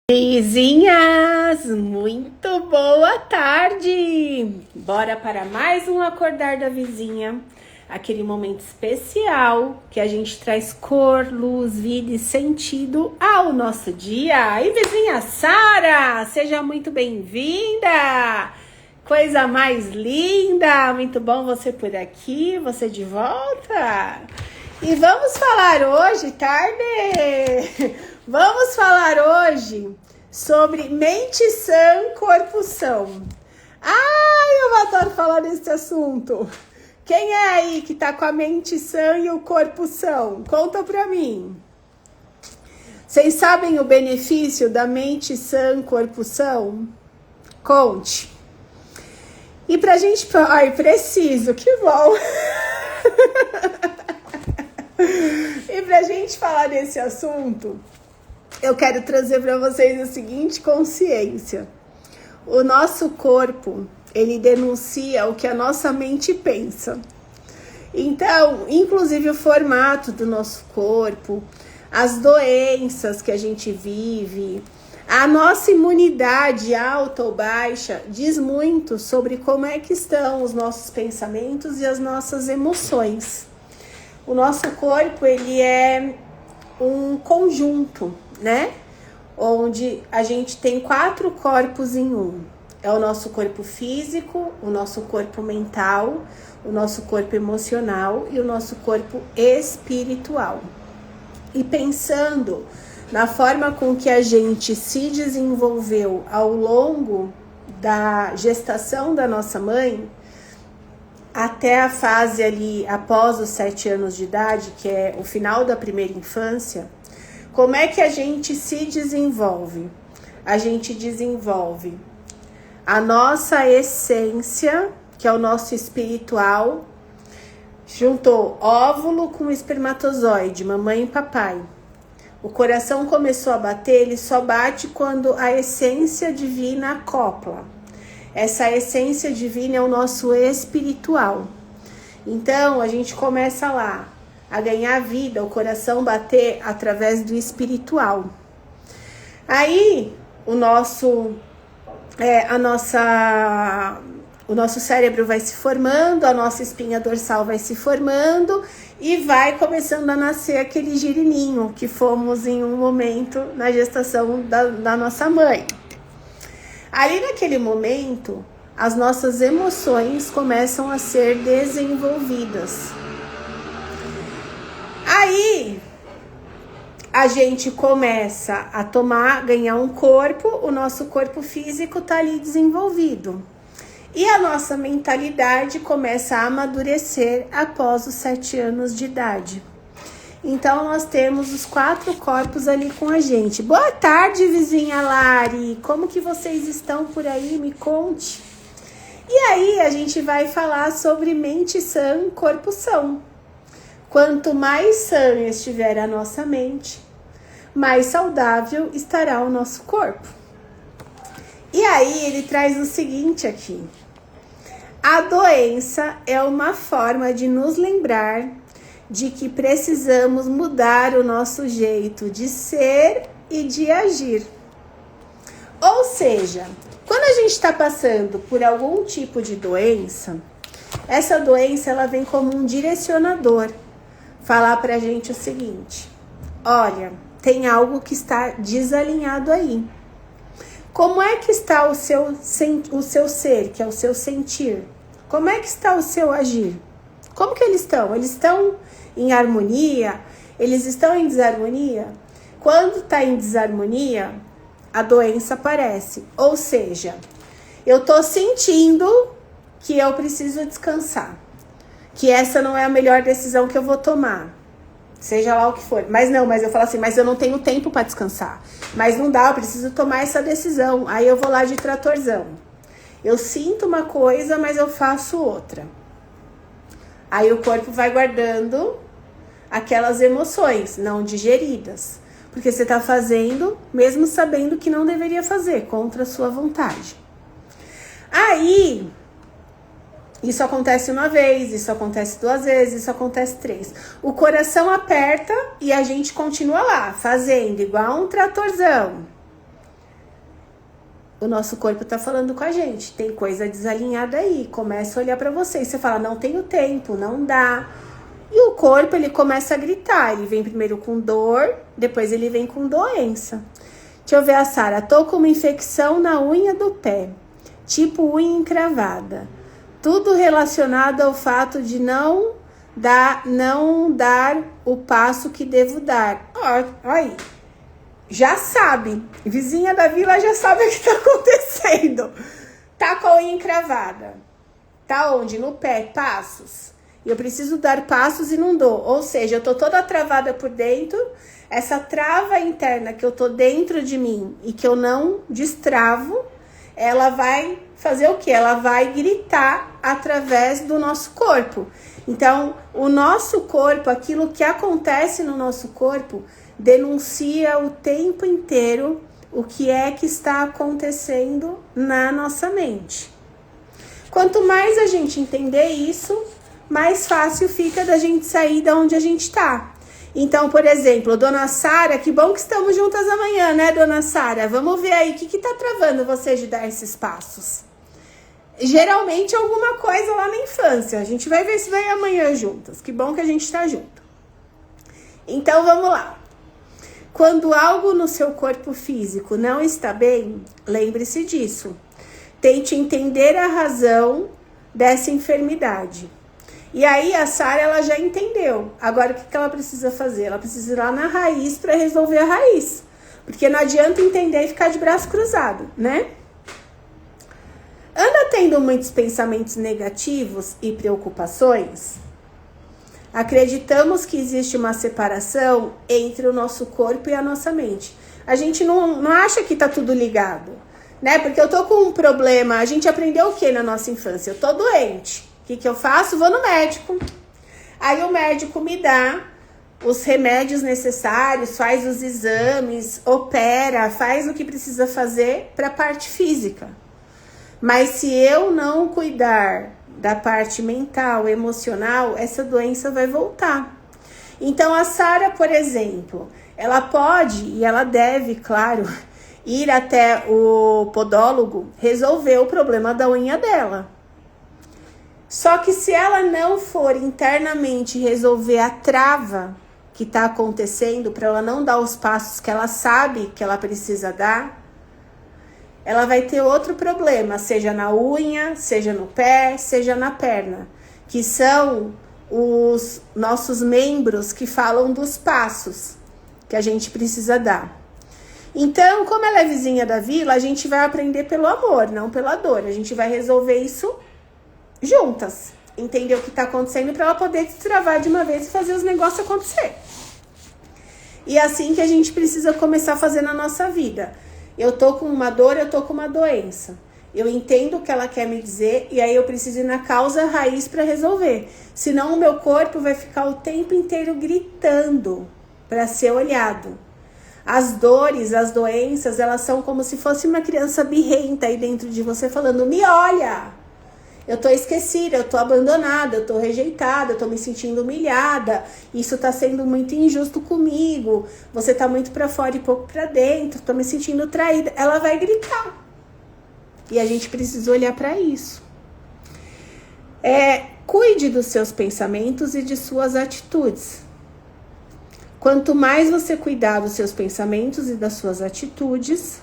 Vizinhas, muito boa tarde! Bora para mais um Acordar da Vizinha, aquele momento especial que a gente traz cor, luz, vida e sentido ao nosso dia. E vizinha Sara, seja muito bem-vinda! Coisa mais linda! Muito bom você por aqui, você de volta! E vamos falar hoje, Vamos falar hoje sobre mente sã, corpo são. Ai, eu adoro falar desse assunto. Quem é aí que tá com a mente sã e o corpo são? Conta pra mim. Vocês sabem o benefício da mente sã, corpo são? Conte. E pra gente... Ai, preciso, que bom. E pra gente falar desse assunto, eu quero trazer para vocês a seguinte consciência. O nosso corpo, ele denuncia o que a nossa mente pensa. Então, inclusive o formato do nosso corpo, as doenças que a gente vive, a nossa imunidade alta ou baixa, diz muito sobre como é que estão os nossos pensamentos e as nossas emoções. O nosso corpo, ele é um conjunto, né? Onde a gente tem 4 corpos em um. É o nosso corpo físico, o nosso corpo mental, o nosso corpo emocional e o nosso corpo espiritual. E pensando na forma com que a gente se desenvolveu ao longo da gestação da nossa mãe, até a fase ali após os 7 anos de idade, que é o final da primeira infância, como é que a gente se desenvolve? A gente desenvolve a nossa essência, que é o nosso espiritual, juntou óvulo com espermatozoide, mamãe e papai. O coração começou a bater, ele só bate quando a essência divina acopla. Essa essência divina é o nosso espiritual. Então, a gente começa lá a ganhar vida, o coração bater através do espiritual. Aí, o nosso cérebro vai se formando, a nossa espinha dorsal vai se formando e vai começando a nascer aquele girininho que fomos em um momento na gestação da nossa mãe. Ali naquele momento, as nossas emoções começam a ser desenvolvidas. Aí, a gente começa a ganhar um corpo, o nosso corpo físico tá ali desenvolvido. E a nossa mentalidade começa a amadurecer após os 7 anos de idade. Então, nós temos os 4 corpos ali com a gente. Boa tarde, vizinha Lari. Como que vocês estão por aí? Me conte. E aí, a gente vai falar sobre mente sã, corpo são. Quanto mais sã estiver a nossa mente, mais saudável estará o nosso corpo. E aí, ele traz o seguinte aqui. A doença é uma forma de nos lembrar de que precisamos mudar o nosso jeito de ser e de agir. Ou seja, quando a gente está passando por algum tipo de doença, essa doença ela vem como um direcionador, falar pra gente o seguinte: olha, tem algo que está desalinhado aí. Como é que está o seu ser, que é o seu sentir? Como é que está o seu agir? Como que eles estão? Eles estão em harmonia? Eles estão em desarmonia? Quando está em desarmonia, a doença aparece. Ou seja, eu estou sentindo que eu preciso descansar. Que essa não é a melhor decisão que eu vou tomar. Seja lá o que for. Mas eu falo assim, mas eu não tenho tempo para descansar. Mas não dá, eu preciso tomar essa decisão. Aí eu vou lá de tratorzão. Eu sinto uma coisa, mas eu faço outra. Aí o corpo vai guardando aquelas emoções não digeridas. Porque você está fazendo, mesmo sabendo que não deveria fazer, contra a sua vontade. Aí, isso acontece uma vez, isso acontece 2 vezes, isso acontece 3. O coração aperta e a gente continua lá, fazendo igual um tratorzão. O nosso corpo tá falando com a gente, tem coisa desalinhada aí, começa a olhar para você, e você fala, não tenho tempo, não dá. E o corpo, ele começa a gritar, ele vem primeiro com dor, depois ele vem com doença. Deixa eu ver a Sara, tô com uma infecção na unha do pé, tipo unha encravada. Tudo relacionado ao fato de não dar o passo que devo dar. Olha aí. Já sabe, vizinha da vila já sabe o que tá acontecendo. Tá com a unha encravada. Tá onde? No pé, passos. E eu preciso dar passos e não dou. Ou seja, eu tô toda travada por dentro. Essa trava interna que eu tô dentro de mim e que eu não destravo, ela vai fazer o quê? Ela vai gritar através do nosso corpo. Então, o nosso corpo, aquilo que acontece no nosso corpo, denuncia o tempo inteiro o que é que está acontecendo na nossa mente. Quanto mais a gente entender isso, mais fácil fica da gente sair da onde a gente está. Então, por exemplo, dona Sara, que bom que estamos juntas amanhã, né, dona Sara? Vamos ver aí, o que está travando você de dar esses passos? Geralmente alguma coisa lá na infância. A gente vai ver se vai amanhã juntas. Que bom que a gente está junto. Então, vamos lá. Quando algo no seu corpo físico não está bem, lembre-se disso. Tente entender a razão dessa enfermidade. E aí a Sara, ela já entendeu. Agora o que ela precisa fazer? Ela precisa ir lá na raiz para resolver a raiz. Porque não adianta entender e ficar de braço cruzado, né? Anda tendo muitos pensamentos negativos e preocupações? Acreditamos que existe uma separação entre o nosso corpo e a nossa mente. A gente não acha que tá tudo ligado, né? Porque eu tô com um problema, a gente aprendeu o que na nossa infância? Eu tô doente. O que eu faço? Vou no médico. Aí o médico me dá os remédios necessários, faz os exames, opera, faz o que precisa fazer para a parte física. Mas se eu não cuidar da parte mental, emocional, essa doença vai voltar. Então a Sara, por exemplo, ela pode e ela deve, claro, ir até o podólogo resolver o problema da unha dela. Só que se ela não for internamente resolver a trava que está acontecendo, para ela não dar os passos que ela sabe que ela precisa dar, ela vai ter outro problema, seja na unha, seja no pé, seja na perna, que são os nossos membros que falam dos passos que a gente precisa dar. Então, como ela é vizinha da vila, a gente vai aprender pelo amor, não pela dor. A gente vai resolver isso juntas, entender o que está acontecendo para ela poder destravar de uma vez e fazer os negócios acontecer. E é assim que a gente precisa começar a fazer na nossa vida. Eu tô com uma dor, eu tô com uma doença. Eu entendo o que ela quer me dizer e aí eu preciso ir na causa raiz para resolver. Senão o meu corpo vai ficar o tempo inteiro gritando para ser olhado. As dores, as doenças, elas são como se fosse uma criança birrenta aí dentro de você falando, me olha! Eu tô esquecida, eu tô abandonada, eu tô rejeitada, eu tô me sentindo humilhada. Isso tá sendo muito injusto comigo. Você tá muito pra fora e pouco pra dentro. Tô me sentindo traída. Ela vai gritar. E a gente precisa olhar pra isso. Cuide dos seus pensamentos e de suas atitudes. Quanto mais você cuidar dos seus pensamentos e das suas atitudes,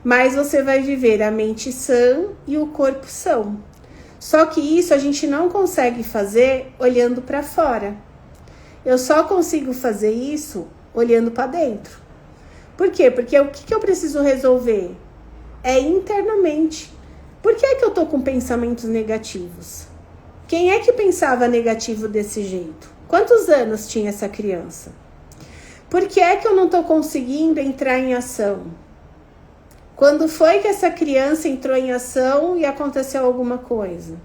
mais você vai viver a mente sã e o corpo são. Só que isso a gente não consegue fazer olhando para fora. Eu só consigo fazer isso olhando para dentro. Por quê? Porque o que eu preciso resolver é internamente. Por que eu tô com pensamentos negativos? Quem é que pensava negativo desse jeito? Quantos anos tinha essa criança? Por que é que eu não tô conseguindo entrar em ação? Quando foi que essa criança entrou em ação e aconteceu alguma coisa?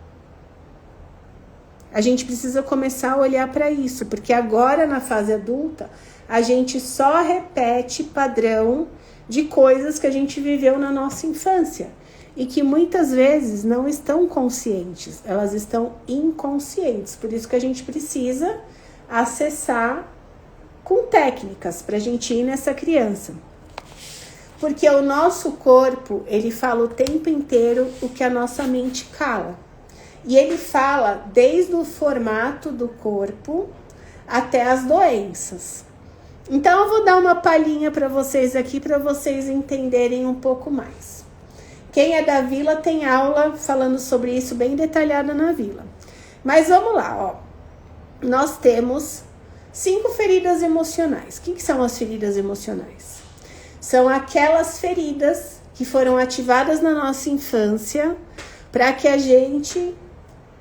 A gente precisa começar a olhar para isso, porque agora na fase adulta, a gente só repete padrão de coisas que a gente viveu na nossa infância e que muitas vezes não estão conscientes, elas estão inconscientes. Por isso que a gente precisa acessar com técnicas para a gente ir nessa criança. Porque o nosso corpo, ele fala o tempo inteiro o que a nossa mente cala. E ele fala desde o formato do corpo até as doenças. Então eu vou dar uma palhinha para vocês aqui, para vocês entenderem um pouco mais. Quem é da Vila tem aula falando sobre isso bem detalhada na Vila. Mas vamos lá, ó. Nós temos 5 feridas emocionais. O que são as feridas emocionais? São aquelas feridas que foram ativadas na nossa infância para que a gente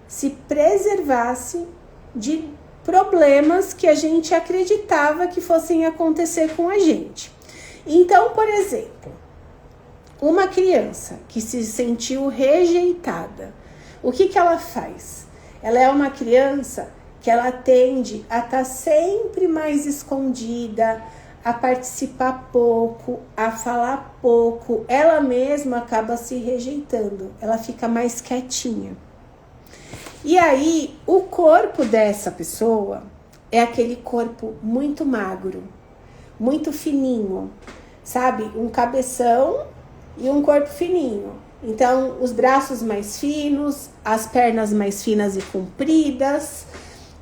se preservasse de problemas que a gente acreditava que fossem acontecer com a gente. Então, por exemplo, uma criança que se sentiu rejeitada, o que ela faz? Ela é uma criança que ela tende a estar sempre mais escondida, a participar pouco, a falar pouco. Ela mesma acaba se rejeitando, ela fica mais quietinha. E aí, o corpo dessa pessoa é aquele corpo muito magro, muito fininho, sabe? Um cabeção e um corpo fininho. Então, os braços mais finos, as pernas mais finas e compridas.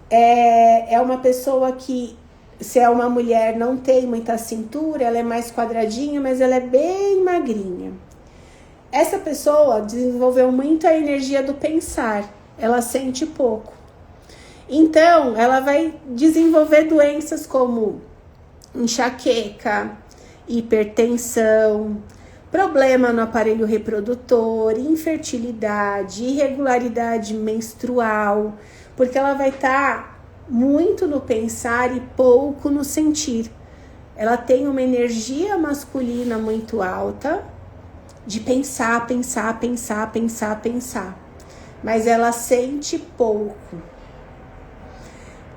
É uma pessoa que, se é uma mulher, não tem muita cintura, ela é mais quadradinha, mas ela é bem magrinha. Essa pessoa desenvolveu muito a energia do pensar. Ela sente pouco. Então, ela vai desenvolver doenças como enxaqueca, hipertensão, problema no aparelho reprodutor, infertilidade, irregularidade menstrual, porque ela vai estar muito no pensar e pouco no sentir. Ela tem uma energia masculina muito alta de pensar, pensar, pensar, pensar, pensar. Mas ela sente pouco.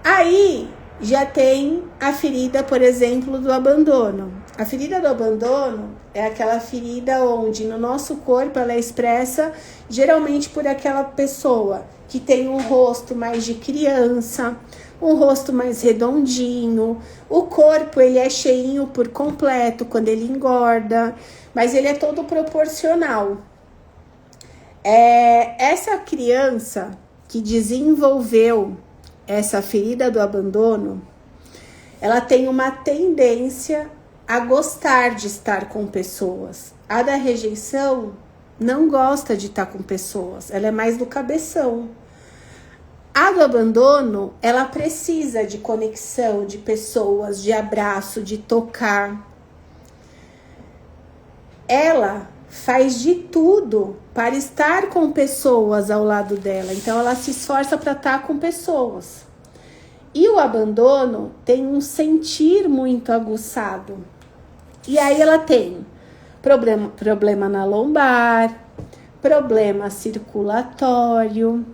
Aí já tem a ferida, por exemplo, do abandono. A ferida do abandono é aquela ferida onde no nosso corpo ela é expressa geralmente por aquela pessoa que tem um rosto mais de criança, um rosto mais redondinho, o corpo ele é cheinho por completo quando ele engorda, mas ele é todo proporcional. Essa criança que desenvolveu essa ferida do abandono, ela tem uma tendência a gostar de estar com pessoas. A da rejeição não gosta de estar com pessoas, ela é mais do cabeção. A do abandono, ela precisa de conexão, de pessoas, de abraço, de tocar. Ela faz de tudo para estar com pessoas ao lado dela. Então, ela se esforça para estar com pessoas. E o abandono tem um sentir muito aguçado. E aí ela tem problema na lombar, problema circulatório,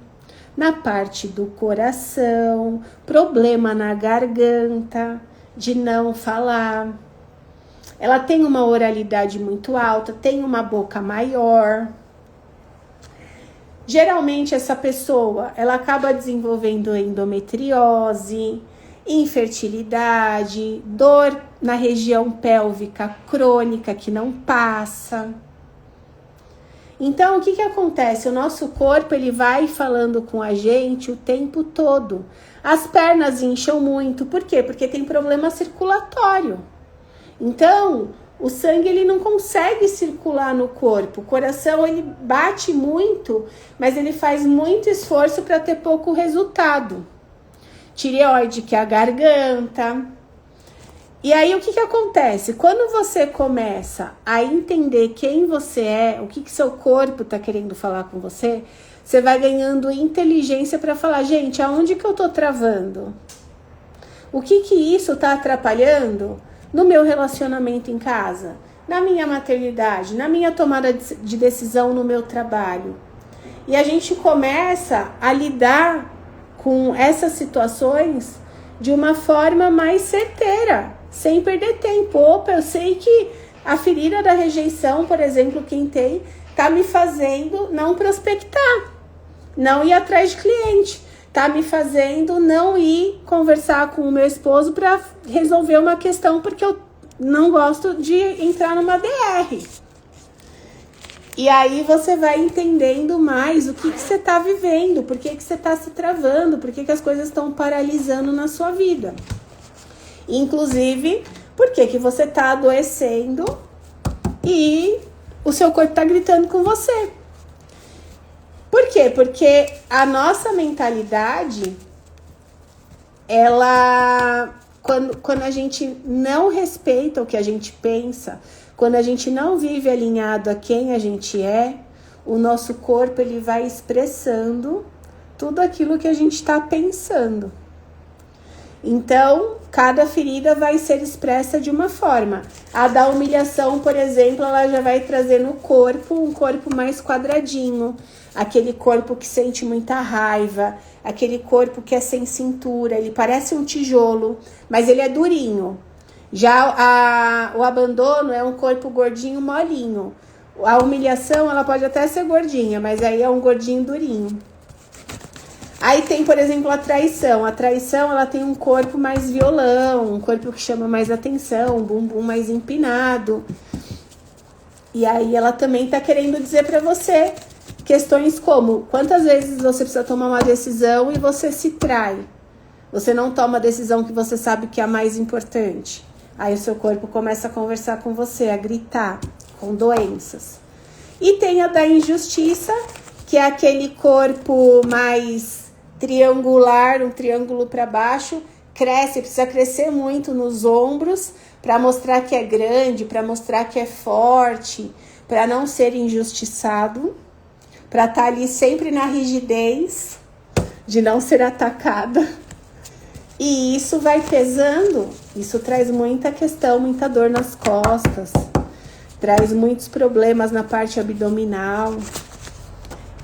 na parte do coração, problema na garganta, de não falar. Ela tem uma oralidade muito alta, tem uma boca maior. Geralmente essa pessoa, ela acaba desenvolvendo endometriose, infertilidade, dor na região pélvica crônica que não passa. Então, o que acontece? O nosso corpo, ele vai falando com a gente o tempo todo. As pernas incham muito. Por quê? Porque tem problema circulatório. Então, o sangue ele não consegue circular no corpo. O coração ele bate muito, mas ele faz muito esforço para ter pouco resultado. Tireoide, que é a garganta. E aí, o que acontece? Quando você começa a entender quem você é, o que seu corpo está querendo falar com você, você vai ganhando inteligência para falar, gente, aonde que eu tô travando? O que isso está atrapalhando? No meu relacionamento em casa, na minha maternidade, na minha tomada de decisão no meu trabalho. E a gente começa a lidar com essas situações de uma forma mais certeira, sem perder tempo. Opa, eu sei que a ferida da rejeição, por exemplo, quem tem, tá me fazendo não prospectar, não ir atrás de cliente. Tá me fazendo não ir conversar com o meu esposo para resolver uma questão porque eu não gosto de entrar numa DR. E aí você vai entendendo mais o que você está vivendo, por que você está se travando, por que as coisas estão paralisando na sua vida. Inclusive, por que você está adoecendo e o seu corpo está gritando com você. Por quê? Porque a nossa mentalidade, ela, quando a gente não respeita o que a gente pensa, quando a gente não vive alinhado a quem a gente é, o nosso corpo ele vai expressando tudo aquilo que a gente está pensando. Então, cada ferida vai ser expressa de uma forma. A da humilhação, por exemplo, ela já vai trazer no corpo um corpo mais quadradinho. Aquele corpo que sente muita raiva, aquele corpo que é sem cintura, ele parece um tijolo, mas ele é durinho. Já o abandono é um corpo gordinho, molinho. A humilhação, ela pode até ser gordinha, mas aí é um gordinho durinho. Aí tem, por exemplo, a traição. A traição, ela tem um corpo mais violão, um corpo que chama mais atenção, um bumbum mais empinado. E aí ela também tá querendo dizer pra você questões como: quantas vezes você precisa tomar uma decisão e você se trai? Você não toma a decisão que você sabe que é a mais importante. Aí o seu corpo começa a conversar com você, a gritar, com doenças. E tem a da injustiça, que é aquele corpo mais triangular, um triângulo para baixo, precisa crescer muito nos ombros para mostrar que é grande, para mostrar que é forte, para não ser injustiçado, para estar ali sempre na rigidez, de não ser atacada. E isso vai pesando, isso traz muita questão, muita dor nas costas, traz muitos problemas na parte abdominal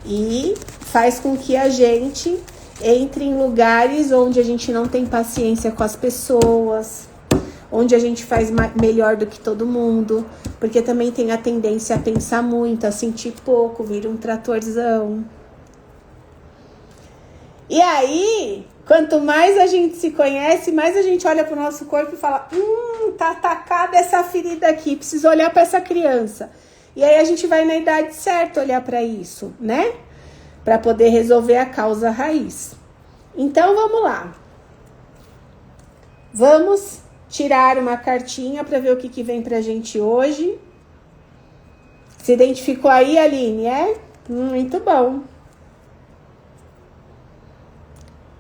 e faz com que a gente entre em lugares onde a gente não tem paciência com as pessoas, onde a gente faz melhor do que todo mundo, porque também tem a tendência a pensar muito, a sentir pouco, vira um tratorzão. E aí, quanto mais a gente se conhece, mais a gente olha pro nosso corpo e fala: tá atacada essa ferida aqui, preciso olhar para essa criança. E aí a gente vai na idade certa olhar para isso, né? Para poder resolver a causa raiz. Então vamos lá. Vamos tirar uma cartinha para ver o que vem pra gente hoje. Se identificou aí, Aline? É? Muito bom.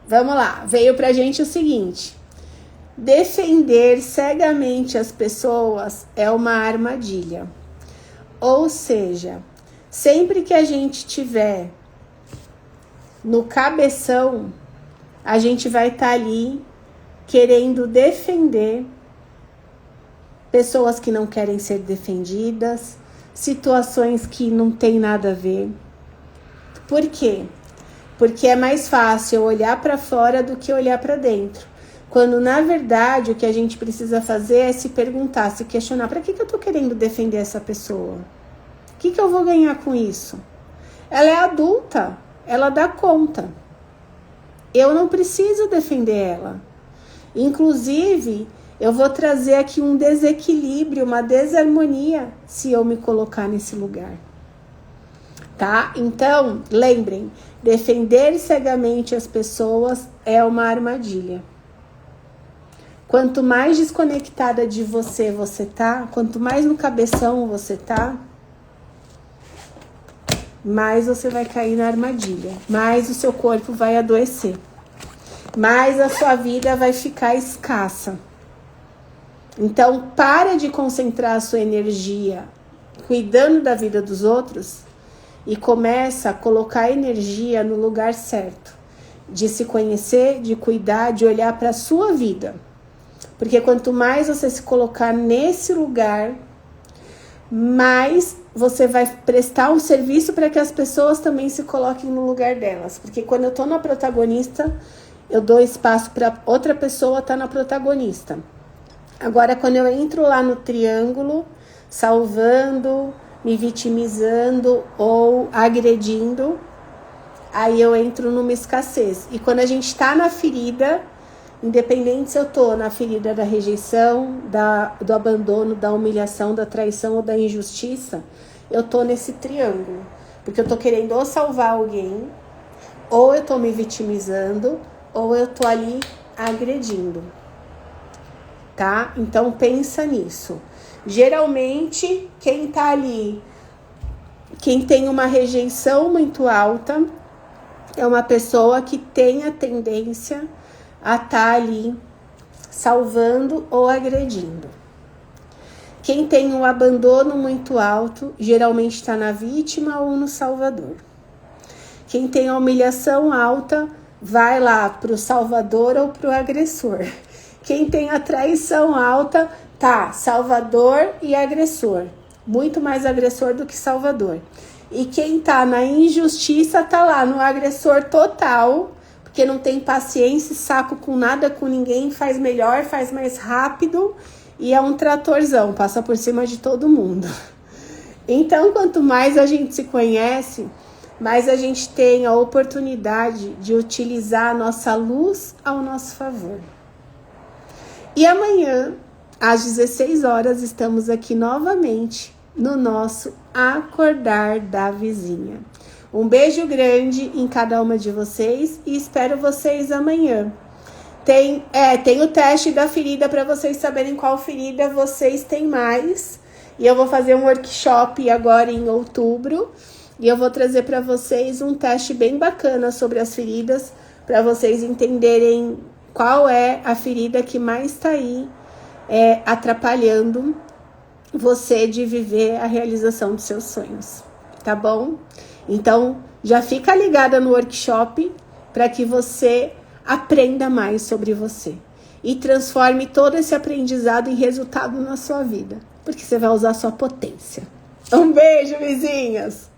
Vamos lá, veio pra gente o seguinte: defender cegamente as pessoas é uma armadilha. Ou seja, sempre que a gente tiver no cabeção, a gente vai estar ali querendo defender pessoas que não querem ser defendidas, situações que não tem nada a ver. Por quê? Porque é mais fácil olhar para fora do que olhar para dentro. Quando, na verdade, o que a gente precisa fazer é se perguntar, se questionar: para que eu tô querendo defender essa pessoa? O que eu vou ganhar com isso? Ela é adulta, ela dá conta. Eu não preciso defender ela. Inclusive, eu vou trazer aqui um desequilíbrio, uma desarmonia, se eu me colocar nesse lugar. Tá? Então, lembrem, defender cegamente as pessoas é uma armadilha. Quanto mais desconectada de você tá, quanto mais no cabeção você tá, mais você vai cair na armadilha, mais o seu corpo vai adoecer, mais a sua vida vai ficar escassa. Então, para de concentrar a sua energia cuidando da vida dos outros e começa a colocar energia no lugar certo, de se conhecer, de cuidar, de olhar para a sua vida. Porque quanto mais você se colocar nesse lugar, mais você vai prestar um serviço para que as pessoas também se coloquem no lugar delas. Porque quando eu tô na protagonista, eu dou espaço para outra pessoa estar na protagonista. Agora, quando eu entro lá no triângulo, salvando, me vitimizando ou agredindo, aí eu entro numa escassez. E quando a gente tá na ferida, Independente se eu tô na ferida da rejeição, do abandono, da humilhação, da traição ou da injustiça, eu tô nesse triângulo. Porque eu tô querendo ou salvar alguém, ou eu tô me vitimizando, ou eu tô ali agredindo. Tá? Então pensa nisso. Geralmente, quem tá ali, quem tem uma rejeição muito alta, é uma pessoa que tem a tendência a estar ali salvando ou agredindo. Quem tem um abandono muito alto, geralmente está na vítima ou no salvador. Quem tem a humilhação alta, vai lá para o salvador ou para o agressor. Quem tem a traição alta, tá salvador e agressor. Muito mais agressor do que salvador. E quem tá na injustiça, tá lá no agressor total, porque não tem paciência, saco com nada, com ninguém, faz melhor, faz mais rápido e é um tratorzão, passa por cima de todo mundo. Então, quanto mais a gente se conhece, mais a gente tem a oportunidade de utilizar a nossa luz ao nosso favor. E amanhã, às 16 horas, estamos aqui novamente no nosso Acordar da Vizinha. Um beijo grande em cada uma de vocês e espero vocês amanhã. Tem o teste da ferida para vocês saberem qual ferida vocês têm mais. E eu vou fazer um workshop agora em outubro. E eu vou trazer para vocês um teste bem bacana sobre as feridas, para vocês entenderem qual é a ferida que mais está aí atrapalhando você de viver a realização dos seus sonhos, tá bom? Então, já fica ligada no workshop para que você aprenda mais sobre você e transforme todo esse aprendizado em resultado na sua vida, porque você vai usar a sua potência. Um beijo, vizinhas!